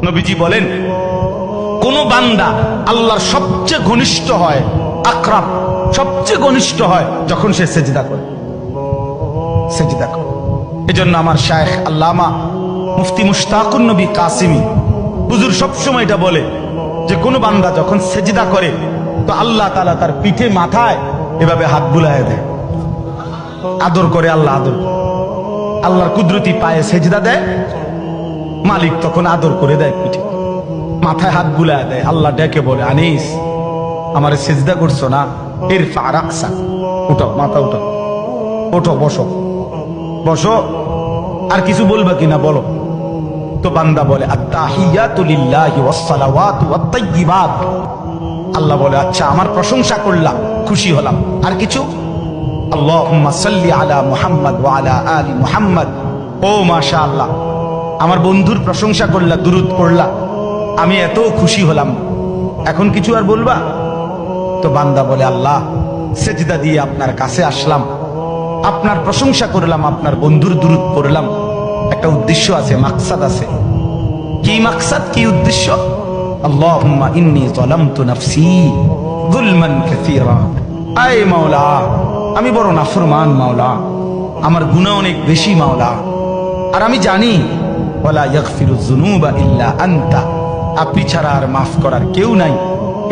নবীজি বলেন, কোন বান্দা আল্লাহর সবচেয়ে ঘনিষ্ঠ হয়, আকরাব সবচেয়ে ঘনিষ্ঠ হয় যখন সে সেজদা করে। সেজদা করে। এজন্য আমার শায়েখ আল্লামা মুফতি মুশতাকুন নবী কাসিমি হুজুর সবসময় এটা বলে যে কোন বান্দা যখন সেজদা করে তো আল্লাহ তাআলা তার পিঠে মাথায় এভাবে হাত বুলায় দেয়, আদর করে। আল্লাহ আদর করে, আল্লাহর কুদরতি পায়ে সেজদা দেয়, মালিক তখন আদর করে দেয়, পিঠে মাথায় হাত বুলায় দেয়। আল্লাহ ডেকে বলে, আনিস আমারে সেজদা করছো না, ইরফা রাকসা, উঠো, মাথা উঠো, ওঠো, বসো বসো। আর কিছু বলবে কিনা বলো। তো বান্দা বলে, আত্তাহিয়াতু লিল্লাহি ওয়াস সালাওয়াতু ওয়াত তাইয়্যিবাত। আল্লাহ বলে, আচ্ছা আমার প্রশংসা করলাম, খুশি হলাম, আর কিছু? আল্লাহুম্মা সাল্লি আলা মুহাম্মদ ওয়া আলা আলি মুহাম্মদ। ও মাশাআল্লাহ, আমার বন্ধুর প্রশংসা করলা, দুরূদ পড়লা, আমি এত খুশি হলাম, এখন কিছু আর বলবা? তো বান্দা বলে, আল্লাহ সেজদা দিয়ে আপনার কাছে আসলাম, আপনার প্রশংসা করলাম, আপনার বন্ধুর দুরূদ পড়লাম, একটা উদ্দেশ্য আছে, মাকসাদ আছে। কি মাকসাদ, কি উদ্দেশ্য? আল্লাহুম্মা ইন্নী যালামতু নাফসি যুলমান কাসীরা। আয় মাওলা, আমি বড় নাফরমান মাওলা, আমার গুনাহ অনেক বেশি মাওলা, আর আমি জানি ওয়ালা ইয়াগফিরুয যুনুবা ইল্লা আনতা, আপনি ছাড়া আর মাফ করার কেউ নাই।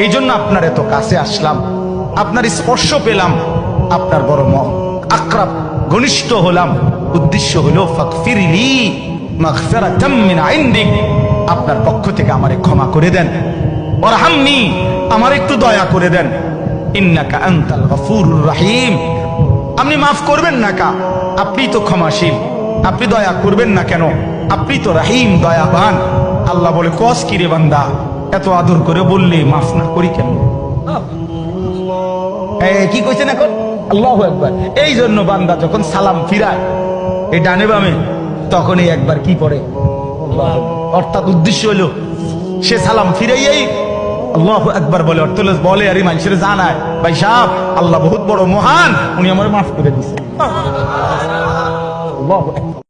এই জন্য আপনার এত কাছে আসলাম, আপনার স্পর্শ পেলাম, আপনার বড় আকরাব ঘনিষ্ঠ হলাম। উদ্দেশ্য হলো ফাগফিরলি মাগফিরাতাম মিন ইনদিক, আপনার পক্ষ থেকে আমারে ক্ষমা করে দেন, ওয়ারহামনি, আমার একটু দয়া করে দেন, ইন্নাকা আনতাল গফুরুর রহিম, আপনি মাফ করবেন না কা, আপনি তো ক্ষমাশীল, আপনি দয়া করবেন না কেন, আপনি তো রহিম, দয়াবান। আল্লাহ বলে, কস কি রে বান্দা, এত আদর করে বললে মাফ না করি কেন? কি কইছেন এখন? আল্লাহু আকবার। এই জন্য বান্দা যখন সালাম ফিরায় এই ডানে বামে, তখনই একবার কি পড়ে, অর্থাৎ উদ্দেশ্য হলো সে সালাম ফিরাইয়াই আল্লাহু আকবার বলে, অর্থ বলে আর মানুষের জানায়, ভাই সাহেব আল্লাহ বহুত বড় মহান, উনি আমার মাফ করে দিছে। আল্লাহু আকবার।